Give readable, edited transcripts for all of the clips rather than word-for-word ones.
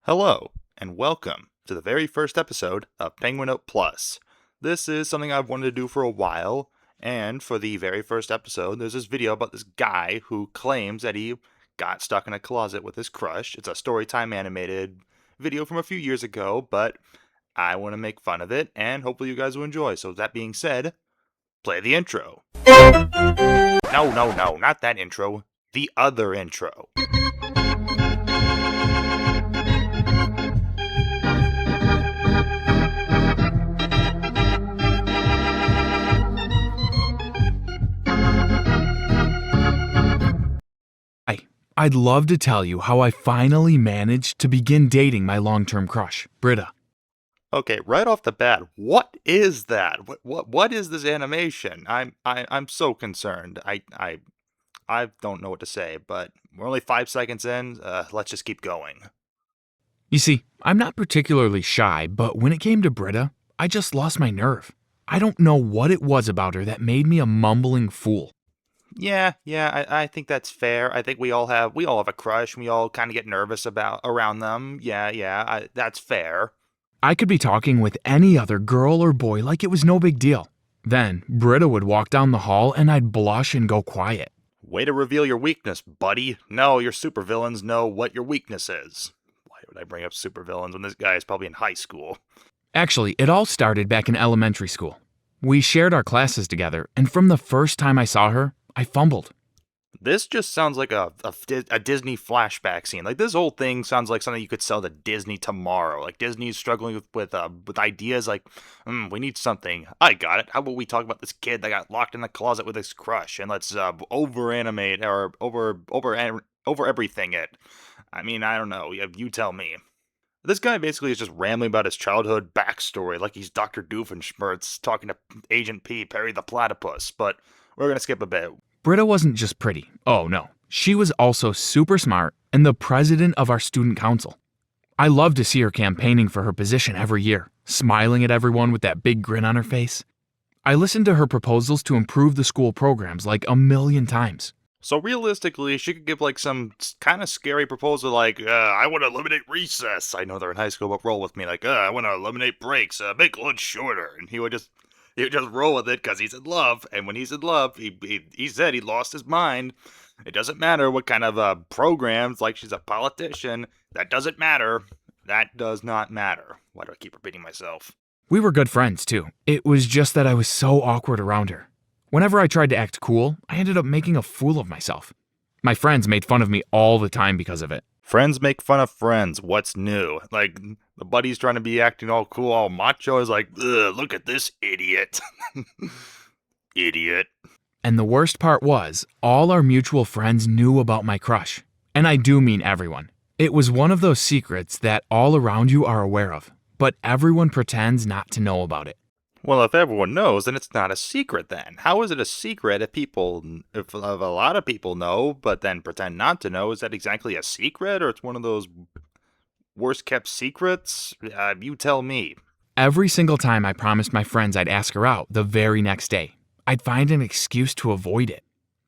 Hello, and welcome to the very first episode of PenguinNote Plus. This is something I've wanted to do for a while, and for the very first episode, there's this video about this guy who claims that he got stuck in a closet with his crush. It's a storytime animated video from a few years ago, but I want to make fun of it, and hopefully you guys will enjoy. So, that being said, play the intro. No, not that intro. The other intro. I'd love to tell you how I finally managed to begin dating my long-term crush, Britta. Okay, right off the bat, what is that? What is this animation? I'm so concerned. I don't know what to say, but we're only 5 seconds in. Let's just keep going. You see, I'm not particularly shy, but when it came to Britta, I just lost my nerve. I don't know what it was about her that made me a mumbling fool. Yeah, I think that's fair. I think we all have a crush. And we all kind of get nervous around them. Yeah, that's fair. I could be talking with any other girl or boy like it was no big deal. Then, Britta would walk down the hall and I'd blush and go quiet. Way to reveal your weakness, buddy. No, your supervillains know what your weakness is. Why would I bring up supervillains when this guy is probably in high school? Actually, it all started back in elementary school. We shared our classes together, and from the first time I saw her, I fumbled. This just sounds like a Disney flashback scene. Like, this whole thing sounds like something you could sell to Disney tomorrow. Like, Disney's struggling with ideas like, we need something. I got it. How about we talk about this kid that got locked in the closet with his crush, and let's over-animate or over everything it. I mean, I don't know. You tell me. This guy basically is just rambling about his childhood backstory, like he's Dr. Doofenshmirtz talking to Agent P, Perry the Platypus, but we're gonna skip a bit. Britta wasn't just pretty. Oh, no. She was also super smart and the president of our student council. I loved to see her campaigning for her position every year, smiling at everyone with that big grin on her face. I listened to her proposals to improve the school programs like a million times. So realistically, she could give like some kind of scary proposal like, I want to eliminate recess. I know they're in high school, but roll with me. Like, I want to eliminate breaks, make lunch shorter. And he would just roll with it because he's in love. And when he's in love, he said he lost his mind. It doesn't matter what kind of programs, like she's a politician. That doesn't matter. That does not matter. Why do I keep repeating myself? We were good friends, too. It was just that I was so awkward around her. Whenever I tried to act cool, I ended up making a fool of myself. My friends made fun of me all the time because of it. Friends make fun of friends. What's new? Like, the buddy's trying to be acting all cool, all macho, is like, ugh, look at this idiot. Idiot. And the worst part was, all our mutual friends knew about my crush. And I do mean everyone. It was one of those secrets that all around you are aware of, but everyone pretends not to know about it. Well, if everyone knows, then it's not a secret then. How is it a secret if a lot of people know, but then pretend not to know? Is that exactly a secret, or it's one of those worst kept secrets? You tell me. Every single time I promised my friends I'd ask her out the very next day, I'd find an excuse to avoid it.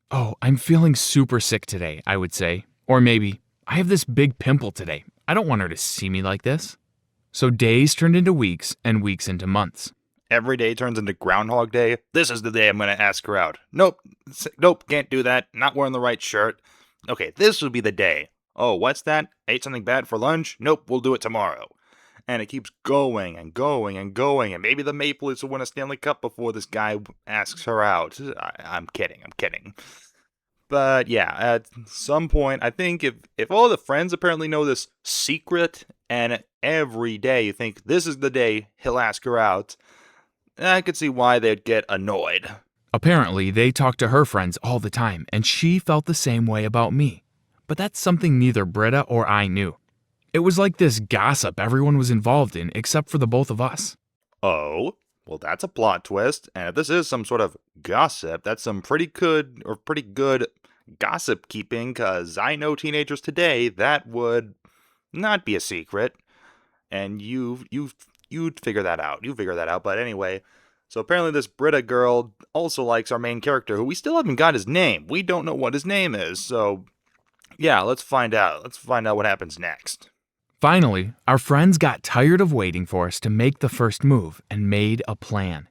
Oh, I'm feeling super sick today, I would say. Or maybe, I have this big pimple today. I don't want her to see me like this. So days turned into weeks and weeks into months. Every day turns into Groundhog Day. This is the day I'm going to ask her out. Nope, can't do that. Not wearing the right shirt. Okay, this will be the day. Oh, what's that? Ate something bad for lunch? Nope, we'll do it tomorrow. And it keeps going and going and going, and maybe the Maple Leafs will win a Stanley Cup before this guy asks her out. I'm kidding. But yeah, at some point, I think if all the friends apparently know this secret, and every day you think this is the day he'll ask her out, I could see why they'd get annoyed. Apparently, they talked to her friends all the time, and she felt the same way about me. But that's something neither Britta or I knew. It was like this gossip everyone was involved in except for the both of us. Oh, well, that's a plot twist. And if this is some sort of gossip, that's some pretty good gossip keeping, because I know teenagers today that would not be a secret. And you'd figure that out. You figure that out. But anyway, so apparently this Britta girl also likes our main character, who we still haven't got his name. We don't know what his name is. So yeah, let's find out. Let's find out what happens next. Finally, our friends got tired of waiting for us to make the first move and made a plan.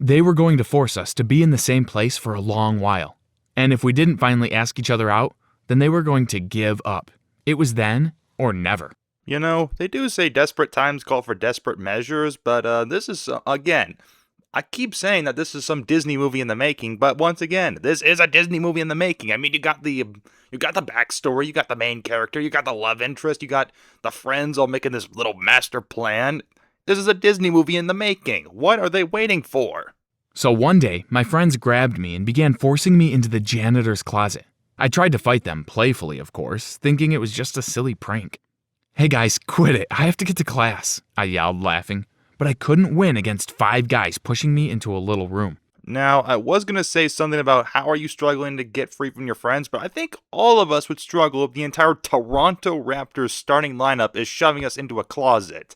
They were going to force us to be in the same place for a long while. And if we didn't finally ask each other out, then they were going to give up. It was then or never. You know, they do say desperate times call for desperate measures, but this is, again, I keep saying that this is some Disney movie in the making, but once again, this is a Disney movie in the making. I mean, you got the backstory, you got the main character, you got the love interest, you got the friends all making this little master plan. This is a Disney movie in the making. What are they waiting for? So one day, my friends grabbed me and began forcing me into the janitor's closet. I tried to fight them, playfully of course, thinking it was just a silly prank. "Hey guys, quit it. I have to get to class," I yelled, laughing. But I couldn't win against 5 guys pushing me into a little room. Now, I was going to say something about how are you struggling to get free from your friends, but I think all of us would struggle if the entire Toronto Raptors starting lineup is shoving us into a closet.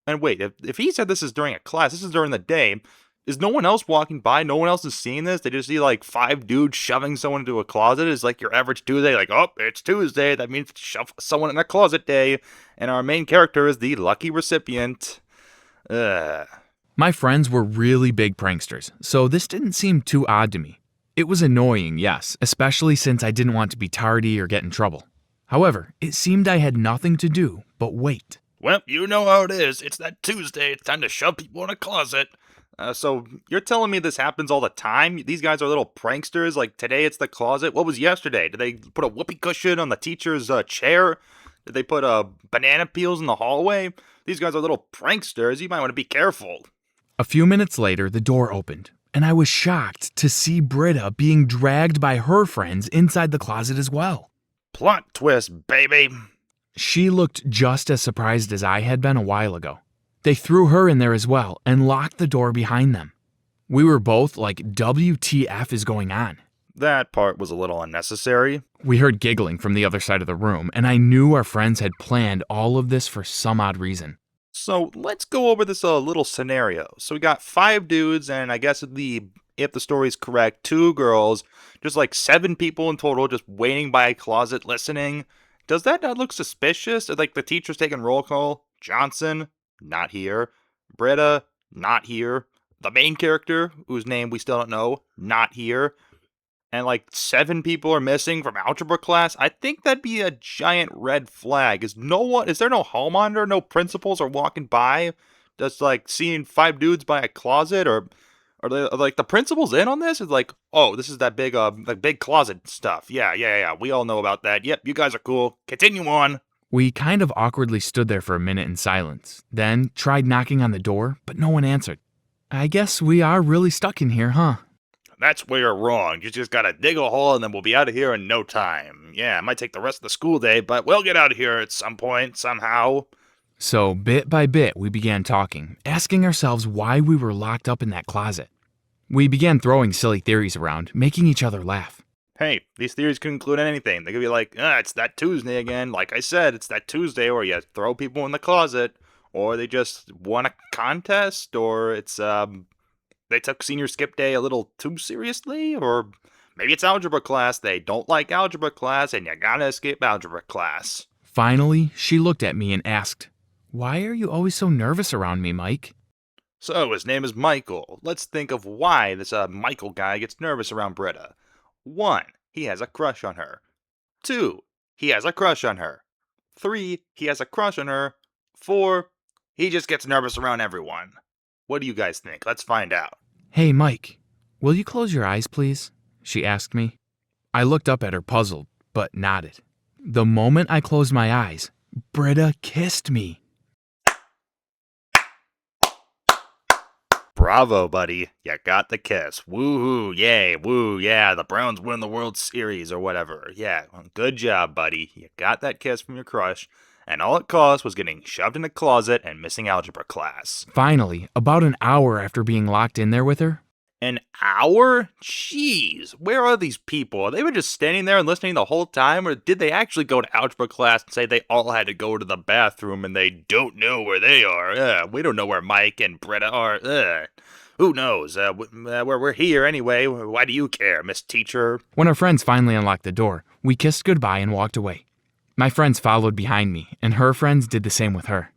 And wait, if he said this is during a class, this is during the day, is no one else walking by? No one else is seeing this? They just see like 5 dudes shoving someone into a closet? It's like your average Tuesday, like, oh, it's Tuesday. That means shove someone in a closet day. And our main character is the lucky recipient. My friends were really big pranksters, so this didn't seem too odd to me. It was annoying, yes, especially since I didn't want to be tardy or get in trouble. However, it seemed I had nothing to do but wait. Well, you know how it is. It's that Tuesday. It's time to shove people in a closet. So you're telling me this happens all the time? These guys are little pranksters? Like today it's the closet? What was yesterday? Did they put a whoopee cushion on the teacher's chair? Did they put banana peels in the hallway? These guys are little pranksters. You might want to be careful. A few minutes later, the door opened, and I was shocked to see Britta being dragged by her friends inside the closet as well. Plot twist, baby. She looked just as surprised as I had been a while ago. They threw her in there as well and locked the door behind them. We were both like, WTF is going on? That part was a little unnecessary. We heard giggling from the other side of the room, and I knew our friends had planned all of this for some odd reason. So let's go over this little scenario. So we got 5 dudes, and I guess if the story is correct, 2 girls, just like 7 people in total, just waiting by a closet listening. Does that not look suspicious? Like the teacher's taking roll call. Johnson, not here. Britta, not here. The main character, whose name we still don't know, not here. And like 7 people are missing from algebra class. I think that'd be a giant red flag. Is there no hall monitor? No principals are walking by? Just like seeing 5 dudes by a closet, or are they like the principal's in on this? It's like, oh, this is that big big closet stuff. Yeah. We all know about that. Yep, you guys are cool. Continue on. We kind of awkwardly stood there for a minute in silence, then tried knocking on the door, but no one answered. I guess we are really stuck in here, huh? That's where you're wrong. You just gotta dig a hole and then we'll be out of here in no time. Yeah, it might take the rest of the school day, but we'll get out of here at some point, somehow. So, bit by bit, we began talking, asking ourselves why we were locked up in that closet. We began throwing silly theories around, making each other laugh. Hey, these theories could include anything. They could be like, it's that Tuesday again. Like I said, it's that Tuesday where you throw people in the closet. Or they just won a contest. Or it's, they took senior skip day a little too seriously. Or maybe it's algebra class. They don't like algebra class and you gotta skip algebra class. Finally, she looked at me and asked, "Why are you always so nervous around me, Mike?" So, his name is Michael. Let's think of why this Michael guy gets nervous around Britta. 1, he has a crush on her. 2, he has a crush on her. 3, he has a crush on her. 4, he just gets nervous around everyone. What do you guys think? Let's find out. "Hey, Mike, will you close your eyes, please?" she asked me. I looked up at her puzzled, but nodded. The moment I closed my eyes, Britta kissed me. Bravo, buddy. You got the kiss. Woohoo, yay, woo, yeah, the Browns win the World Series or whatever. Yeah, good job, buddy. You got that kiss from your crush, and all it cost was getting shoved in a closet and missing algebra class. Finally, about an hour after being locked in there with her. An hour? Jeez, where are these people? Are they just standing there and listening the whole time, or did they actually go to algebra class and say they all had to go to the bathroom and they don't know where they are? We don't know where Mike and Britta are. Who knows? We're here anyway. Why do you care, Miss Teacher? When our friends finally unlocked the door, we kissed goodbye and walked away. My friends followed behind me, and her friends did the same with her.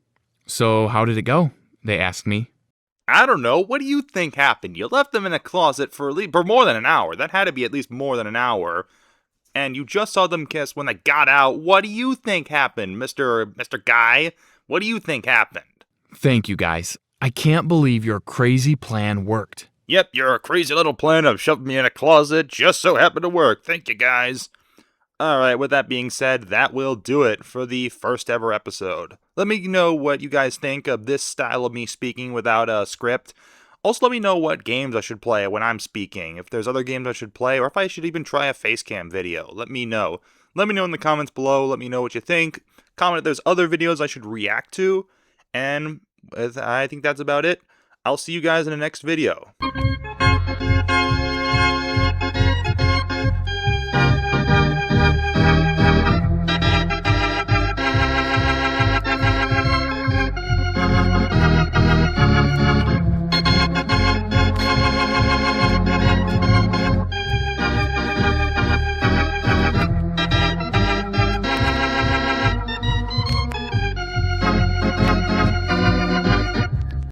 So, how did it go? They asked me. I don't know. What do you think happened? You left them in a closet for more than an hour. That had to be at least more than an hour. And you just saw them kiss when they got out. What do you think happened, Mr. Guy? What do you think happened? Thank you, guys. I can't believe your crazy plan worked. Yep, your crazy little plan of shoving me in a closet just so happened to work. Thank you, guys. Alright, with that being said, that will do it for the first ever episode. Let me know what you guys think of this style of me speaking without a script. Also, let me know what games I should play when I'm speaking, if there's other games I should play, or if I should even try a facecam video. Let me know. Let me know in the comments below, let me know what you think. Comment if there's other videos I should react to, and I think that's about it. I'll see you guys in the next video.